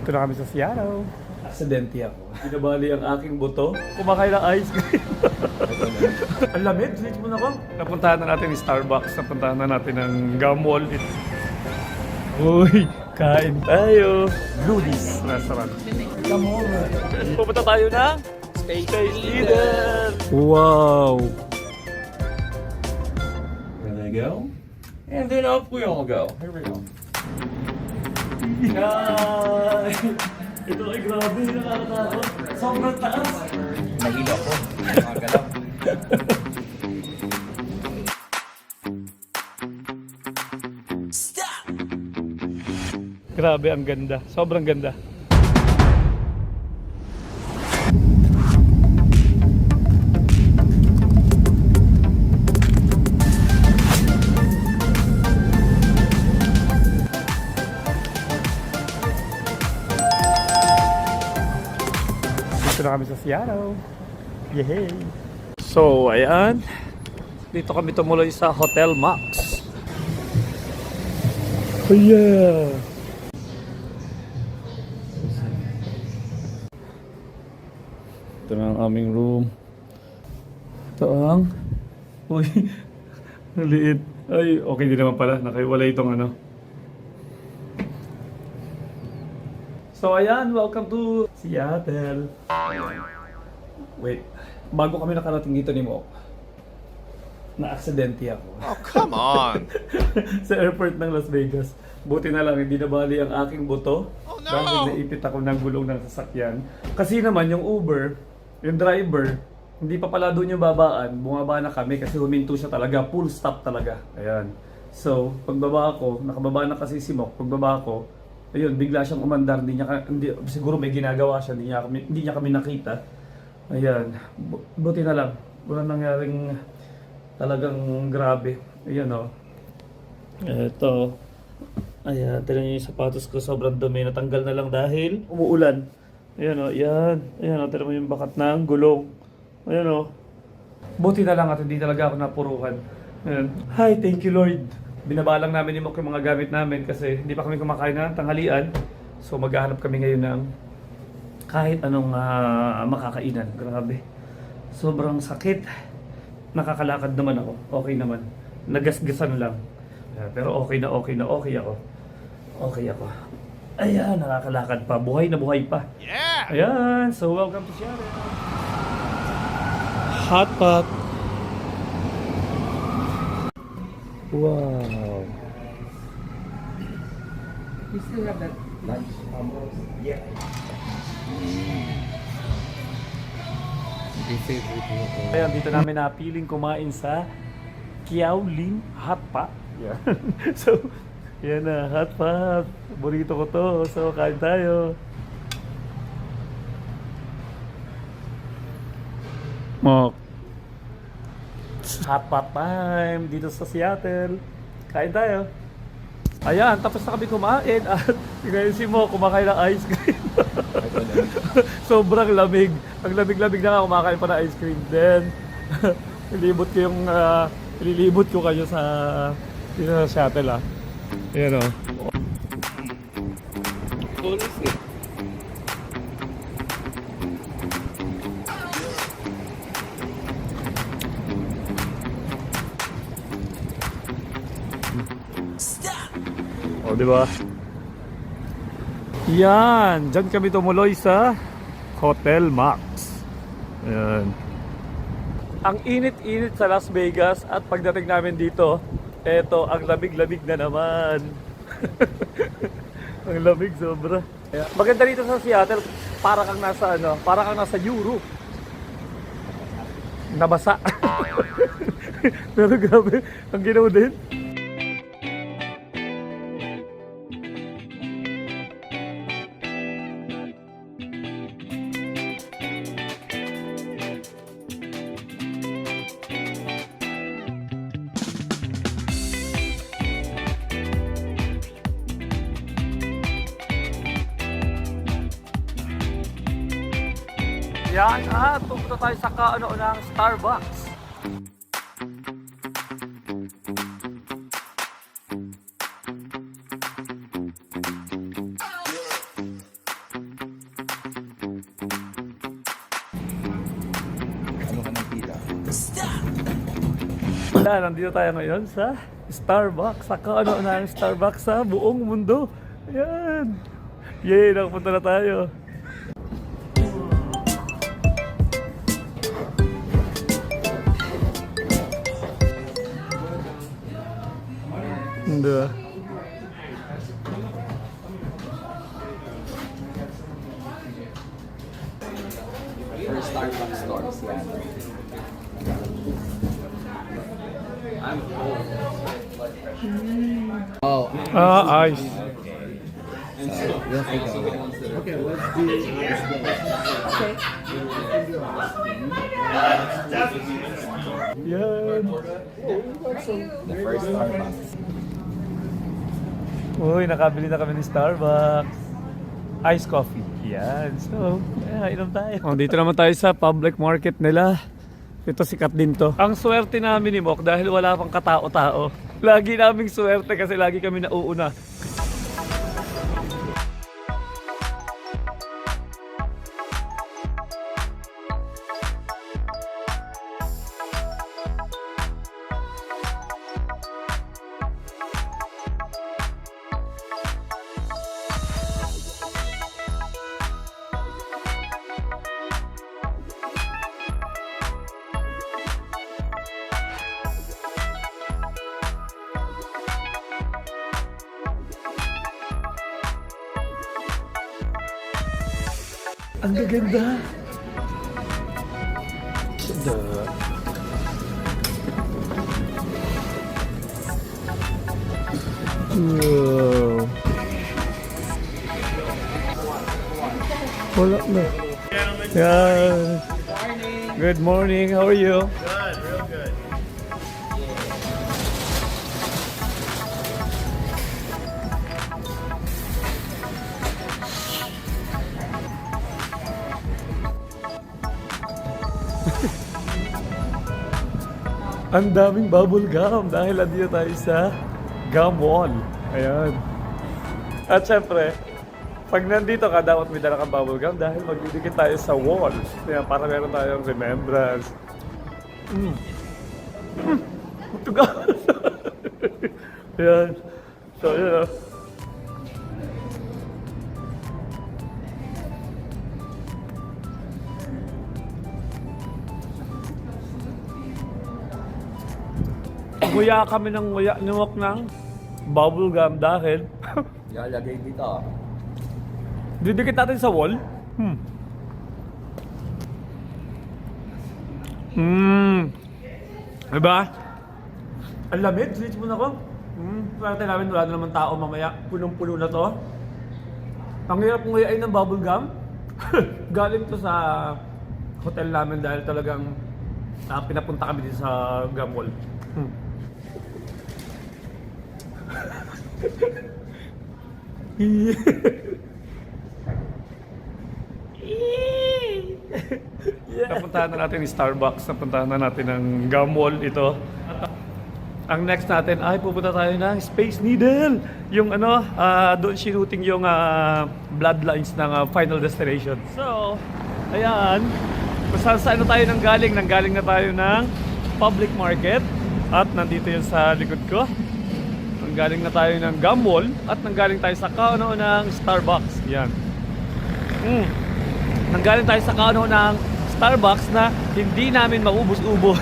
Dito na kami sa Seattle. Aksidente ako. Binabali ang aking buto. Kumakain ng ice cream. Ang lamig. Switch mo na ko. Napuntahan na natin yung Starbucks. Napuntahan na natin ang Gum Wall. Uy, kain tayo. Bludies Restaurant. Come over. Pupunta tayo na Space Eden. Wow. There they go. And then up we all go. Here we go. Hi! Ito ay grabe, nakakatakot. Sobrang taas. Nahilo ko. Nakagalaw. Grabe, ang ganda. Sobrang ganda. Dito na kami sa Seattle. Yay! So, ayan. Dito kami tumuloy sa Hotel Max. Oh yeah! Ito na ang aming room. Ito ang... Uy, ang liit. Ay, okay din naman pala. Nakaiwala itong ano. So ayan, welcome to Seattle. Wait, bago kami nakarating dito ni Mo, na-aksidente ako. Oh, come on! Sa airport ng Las Vegas. Buti na lang, hindi nabali ang aking buto. Oh, no! Dahil naipit ako ng gulong ng sasakyan. Kasi naman yung Uber, yung driver, hindi pa pala doon yung babaan. Bumaba na kami kasi huminto siya talaga. Full stop talaga. Ayan. So, pagbaba ko, nakababa na kasi si Mok. Pagbaba ko, ayun, bigla siyang umandar. Siguro may ginagawa siya. Hindi niya kami nakita. Ayan. Buti na lang. Wala nangyaring talagang grabe. Ayan o. Ito. Ayan. Tignan niyo yung sapatos ko. Sobrang dumi. Natanggal na lang dahil umuulan. Ayan o. Ayan. Ayan o. Tignan mo yung bakat ng gulong. Ayan o. Buti na lang at hindi talaga ako napuruhan. Ayan. Hi, thank you Lord. Binabalang namin yung mga gamit namin kasi hindi pa kami kumakain ng tanghalian. So maghahanap kami ngayon ng kahit anong makakainan. Grabe. Sobrang sakit. Nakakalakad naman ako. Okay naman. Nagasgasan lang. Pero okay ako. Okay ako. Ayan, nakakalakad pa. Buhay na buhay pa. Yeah! Ayan, so welcome to Seattle. Hot pot. Wow. You still have that lunch? Yeah. Ayan, dito namin napiling kumain sa Kiaolin Hot Pot. Yeah. So, yan na, hot pot. Burrito ko to. So, kain tayo. Mok. Hot pot time dito sa Seattle. Kain tayo. Ayan, tapos na kami kumain at ngayon si Mo kumakain ng ice cream. Sobrang lamig. Ang lamig-lamig na nga kumakain pa ng ice cream. Then, ililibot ko kayo sa dito sa Seattle ah. Ayan o. O, di ba? Yan, dyan kami tumuloy sa Hotel Max. Ayan. Ang init-init sa Las Vegas at pagdating namin dito, eto, ang lamig-lamig na naman. Ang lamig sobra. Maganda dito sa Seattle, para kang nasa Europe. Nabasa. Pero grabe, ang ginawa din. Yan at pupunta tayo sa ng Starbucks. Wala, nandito tayo ngayon sa Starbucks. Sa kaano-unahang Starbucks sa buong mundo. Ayan. Yay, nakapunta na tayo. Hindi. For Starbucks stores, yeah. I'm cold. Oh, Ah, ice. we'll figure it out. Okay, let's do Yan. the first Starbucks. Uy, nakabili na kami ng Starbucks. Ice coffee. Yan. So, inom tayo. Oh, dito naman tayo sa public market nila. Ito sikat din to. Ang swerte namin ni Mok dahil wala pang katao-tao. Lagi naming swerte kasi lagi kami nauuna. Ang gaganda. Ganda. Wow. Wala na. Yan. Good morning. How are you? Good, real good. Ang daming bubble gum dahil nandito tayo sa gum wall. Ayan. At syempre, pag nandito ka, dapat may dala kang bubble gum dahil magdidikit tayo sa wall. Kaya para meron tayong remembrance. Tuga. Ayan. So, yun. Nguya kami ng nguya niwak ng bubble gum dahil Lalagay dito. didikit natin sa wall. Diba? Ang lamig, switch mo na ko. Swerte namin wala na naman tao mamaya. Punong-puno na to. Ang hirap nguyain ng bubble gum. Galing to sa hotel namin dahil talagang pinapunta kami dito sa gum wall. Napuntahan na natin yung Starbucks, napuntahan na natin ang gum wall ito. Ang next natin ay pupunta tayo ng Space Needle. Yung ano, doon shooting yung bloodlines ng Final Destination. So, ayan. Kung saan na tayo nanggaling na tayo ng public market. At nandito yun sa likod ko. Nanggaling na tayo ng gum wall. At nanggaling tayo sa kauno ng Starbucks. Yan. Nanggaling tayo sa kauno ng Starbucks na hindi namin maubos-ubos.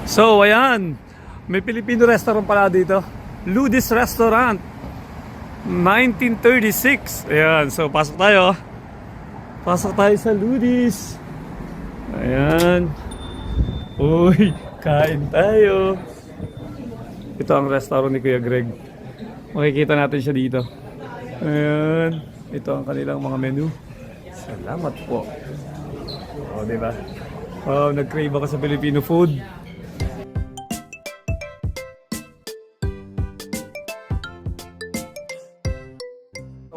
So, ayan. May Filipino restaurant pala dito. Ludis Restaurant. 1936. Ayan. So, pasok tayo. Pasok tayo sa Ludis. Ayan. Uy, kain tayo. Ito ang restaurant ni Kuya Greg. Makikita natin siya dito. Ayan. Ito ang kanilang mga menu. Salamat po. O, diba? Oh, nag-crave ako sa Filipino food.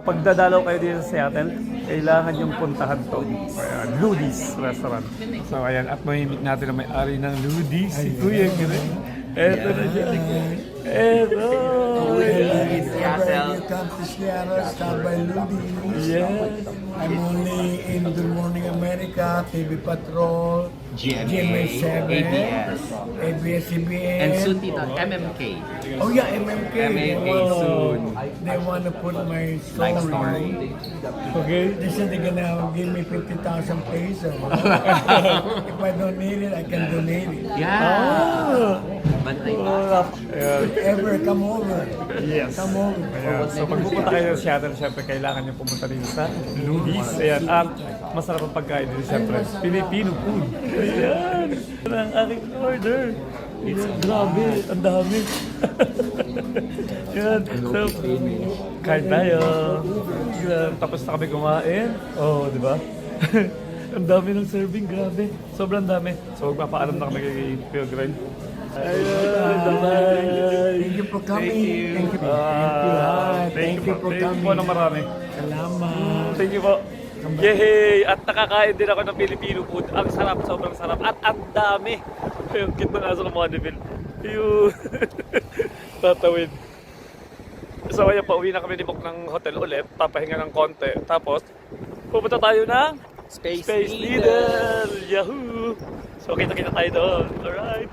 Kapag dadalaw kayo dito sa Seattle, kailangan yung puntahan to. Ayan, Ludis Restaurant. So ayan, at mahimik natin na may-ari ng Ludis, si Kuya Greg. Eto na siya. Eto! You come to Seattle, stop by Ludis. Yes! I'm only in Good Morning America, TV Patrol, GMA 7, ABS, ABS-CBN. and soon dito, MMK. Oh yeah, MMK. MMK soon. They want to put my Like story. story. Okay. They said they're gonna give me 50,000 pesos. If I don't need it, I can donate it. Yeah. But I Ayan. If ever, come over. Yes. Come over. Ayan. So pag pupunta kayo sa Seattle, syempre kailangan nyo pumunta rin sa Luis. Ayan. At masarap ang pagkain din syempre. Filipino food. Ayan. Ito ang aking order. It's grabe. Ang dami. Ayan. So, kain tayo. Ayan. Tapos na kami kumain. Oh, di ba? Ang dami ng serving. Grabe. Sobrang dami. So, magpapaalam na kami kay Pio Grind. Ayun. Bye-bye. Thank you for coming. Thank you. Thank you for Thank you coming. po ng marami. Salamat. Thank you po. Yay! At nakakain din ako ng Filipino food. Ang sarap, sobrang sarap. At ang dami. Yung cute ng aso ng mga debil. Yun. Tatawid. So ayan, pauwi na kami ni Bok ng hotel ulit. Papahinga ng konti. Tapos, pupunta tayo ng Space Needle! Yahoo! So kita-kita tayo doon. Alright.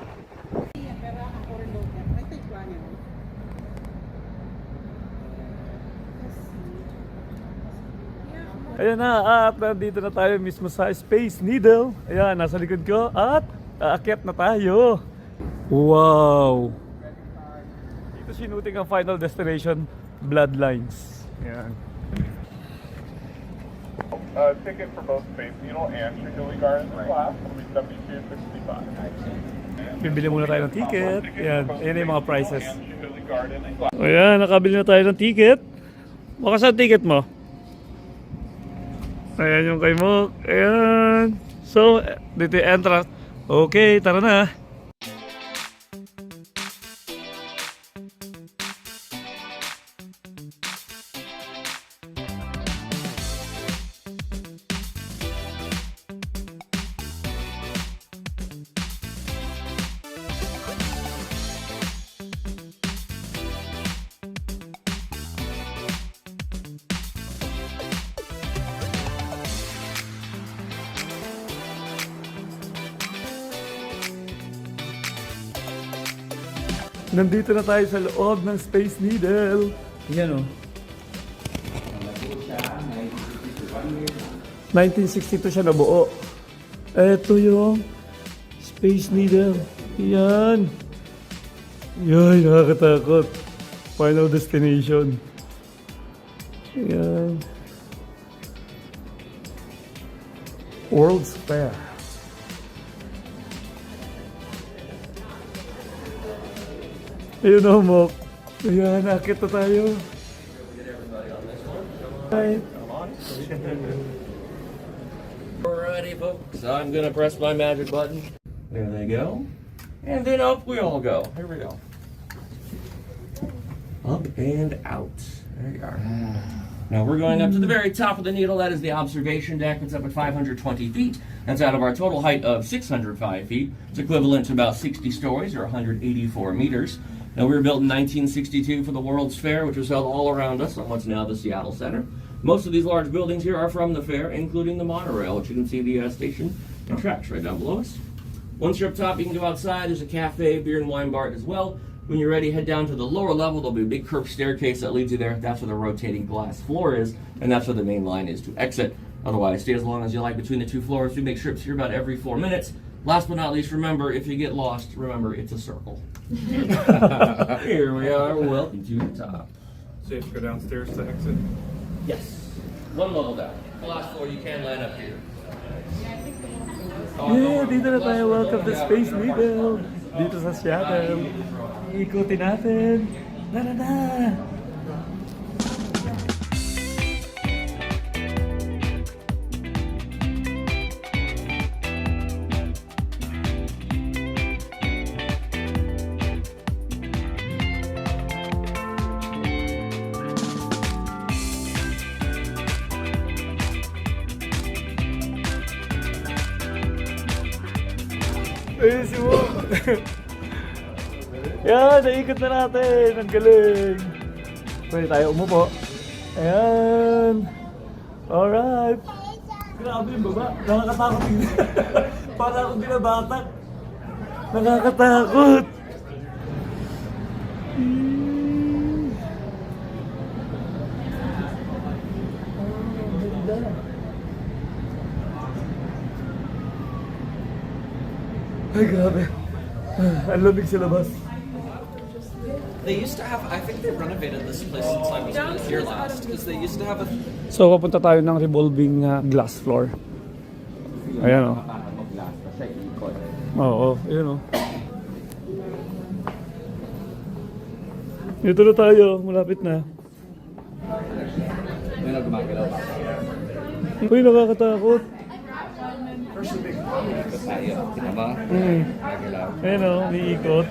Ayan na, at nandito na tayo mismo sa Space Needle. Ayan, nasa likod ko at aakyat na tayo. Wow! Dito sinuting ang final destination, Bloodlines. Ayan. Ticket for both Space Needle and Shillelagh Gardens class will be $72.65. Bibili muna tayo ng ticket. Ayan, ayan yung mga prices. Shillelagh Garden and class. Ayan, nakabili na tayo ng ticket. Baka saan ticket mo? Ayan yung kay Mok. Ayan. So, dito yung entrance. Okay, tara na. Nandito na tayo sa loob ng Space Needle. Yan o. 1962 siya nabuo. Ito yung Space Needle. Yan. Yan, nakakatakot. Final destination. Yan. World's Fair. Ayun o, Mok. Ayan, nakita tayo. Right. Alrighty, folks. I'm gonna press my magic button. There they go. And then up we all go. Here we go. Up and out. There you are. Now we're going up to the very top of the needle. That is the observation deck. It's up at 520 feet. That's out of our total height of 605 feet. It's equivalent to about 60 stories or 184 meters. Now we were built in 1962 for the World's Fair, which was held all around us on what's now the Seattle Center. Most of these large buildings here are from the fair, including the monorail, which you can see the station and tracks right down below us. Once you're up top, you can go outside. There's a cafe, beer and wine bar as well. When you're ready, head down to the lower level. There'll be a big curved staircase that leads you there. That's where the rotating glass floor is, and that's where the main line is to exit. Otherwise, stay as long as you like between the two floors. We make trips here about every 4 minutes. Last but not least, remember, if you get lost, remember, it's a circle. Here we are. Welcome to the top. Safe to go downstairs to exit. Yes. One level down. The last floor, you can land up here. Yeah, dito na tayo. Welcome to Space Needle. Dito sa Seattle. Ikutin natin. Tara na! Ayun si Mo. Yan, naikot na natin. Ang galing. Pwede tayo umupo. Ayan. Alright. Grabe yung baba. Nakakatakot yun. Para akong binabatak. Nakakatakot. Ay, grabe. Ang lamig sa labas. They used to have, I think they renovated this place since I was here last, because they used to have a... So, papunta tayo ng revolving glass floor. Ayan o. Oo, ayan o. Dito na tayo, malapit na. Uy, nakakatakot. Ayan o, umiikot.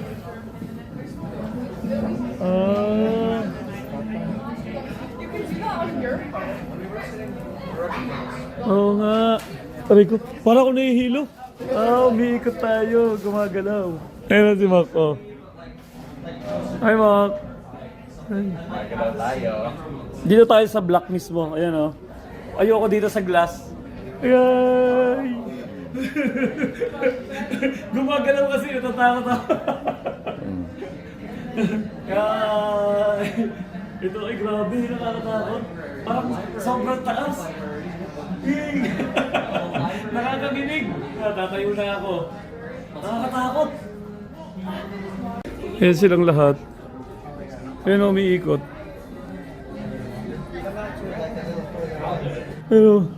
Oo nga. Aray ko, parang ako nahihilo. Umiikot tayo, gumagalaw. Ayan na si Mac, oh. Hi, Mac. Gumagalaw tayo. Dito tayo sa block mismo, ayan oh. Ayoko dito sa glass. Ay! Gumagalaw kasi, natatakot ako. Ay! Ito ay grabe, nakakatakot. Parang sobrang taas. Nakakaginig. Tatayo na ako. Nakakatakot. Ayan silang lahat. Ayan o, umiikot. Pero,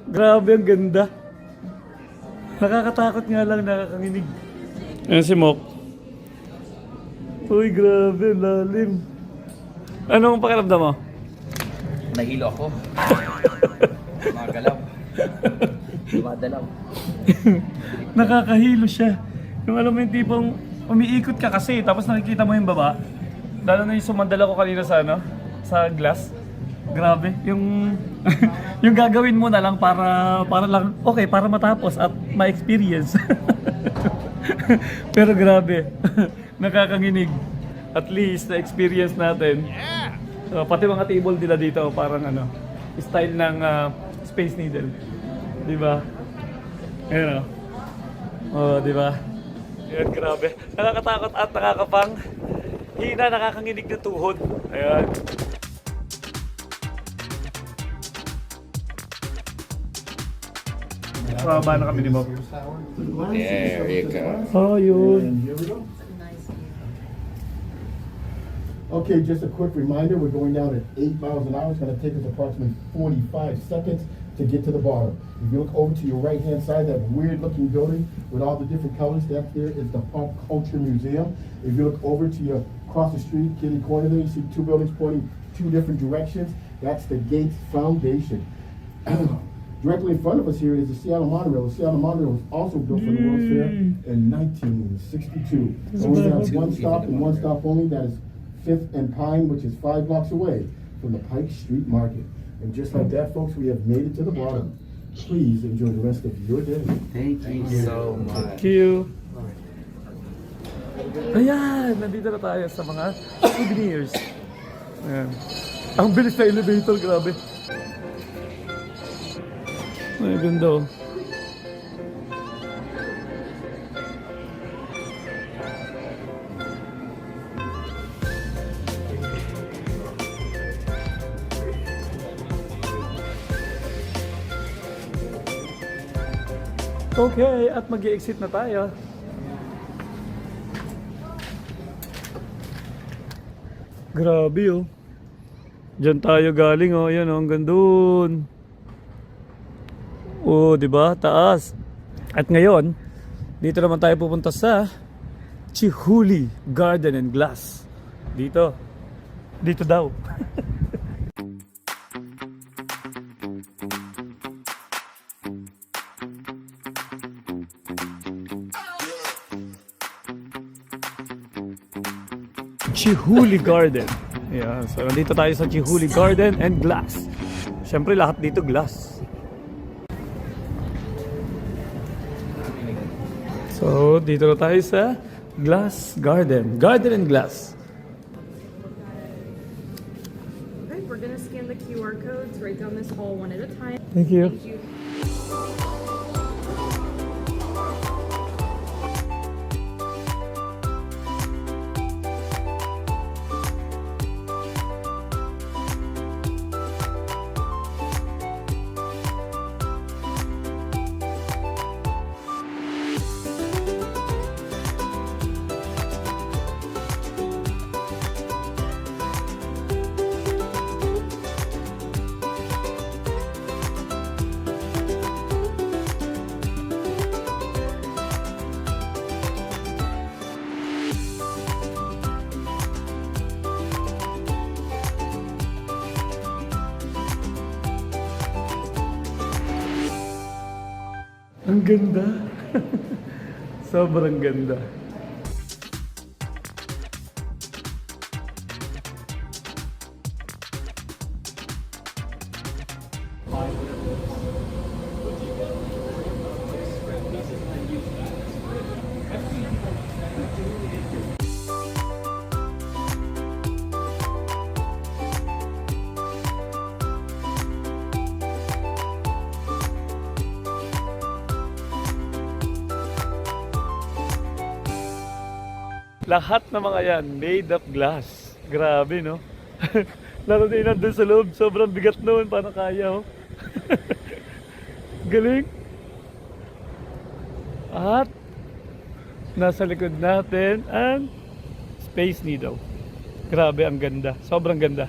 grabe ang ganda. Nakakatakot nga lang, nakakaginig. Ayan si Mok. Uy, grabe, lalim. Anong pakiramdam mo? Nahilo ako. Gumagalaw. Dumadalaw. Nakakahilo siya. Yung alam mo yung tipong umiikot ka kasi tapos nakikita mo yung baba. Lalo na yung sumandala ko kanina sa ano, sa glass. Grabe, yung yung gagawin mo na lang para lang okay, para matapos at ma-experience. Pero grabe. Nakakanginig. At least na-experience natin. So, pati mga table nila dito parang ano, style ng Space Needle. 'Di ba? Ayun oh. Oh, 'di ba? Ayan, grabe. Nakakatakot at nakakapang hina, nakakanginig na tuhod. Ayan. Pababa na kami ni Bob. There you go. Oh, yun. Here we go. Okay, just a quick reminder, we're going down at 8 miles an hour. It's going to take us approximately 45 seconds to get to the bottom. If you look over to your right-hand side, that weird-looking building with all the different colors, that there is the Pop Culture Museum. If you look over to your across the street, kitty corner there, you see two buildings pointing two different directions. That's the Gates Foundation. Directly in front of us here is the Seattle Monorail. The Seattle Monorail was also built for the World's Fair in 1962. Only has one stop and one stop only. That is 5th and Pine, which is 5 blocks away from the Pike Street Market. And just like that, folks, we have made it to the bottom. Please enjoy the rest of your day. Thank you so much. Thank you. Ayan, nandito na tayo sa mga souvenirs. Ayan. Ang bilis na elevator, grabe. Ay, ganda oh. Okay, at mag-i-exit na tayo. Grabe oh. Diyan tayo galing oh. Ayan oh, hanggang doon. Oh, 'di ba? Taas. At ngayon, dito naman tayo pupunta sa Chihuly Garden and Glass. Dito. Dito daw. Chihuly Garden. Yeah, so nandito tayo sa Chihuly Garden and Glass. Siyempre lahat dito glass. So dito na tayo sa Glass Garden. Garden and Glass. Alright, we're gonna scan the QR codes right down this hall one at a time. Thank you. Thank you. Ang ganda. Sobrang ganda. Lahat ng mga yan, made of glass. Grabe, no? Lalo din nandun sa loob, sobrang bigat noon, paano kaya, oh? Galing. At, nasa likod natin, ang Space Needle. Grabe, ang ganda. Sobrang ganda.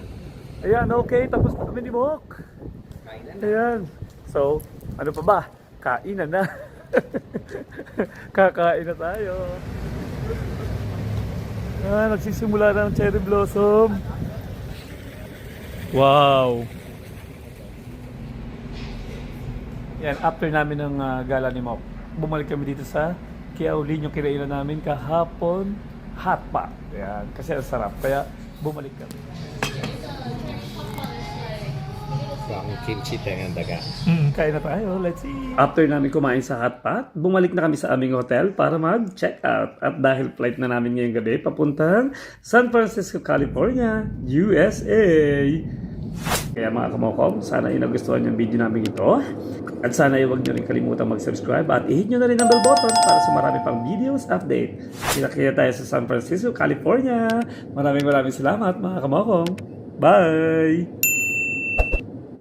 Ayan, okay, tapos na kami ni Mok. Ayan. So, ano pa ba? Kainan na. Kakain na tayo. Nagsisimula na ang cherry blossom. Wow! Yan, after namin ng gala ni Mok, bumalik kami dito sa Kiaolin, yung kinainan namin kahapon, hot pot. Yan, kasi ang sarap. Kaya bumalik kami. Ang kimchi dengan daga. Kain na tayo, let's eat! After namin kumain sa hot pot, bumalik na kami sa aming hotel para mag-check out. At dahil flight na namin ngayong gabi, papuntang San Francisco, California, USA. Kaya mga kamokom, sana ay nagustuhan yung video namin ito. At sana ay huwag nyo rin kalimutan mag-subscribe at i-hit nyo na rin ang bell button para sa marami pang videos update. Kita-kita tayo sa San Francisco, California. Maraming salamat mga kamokom. Bye!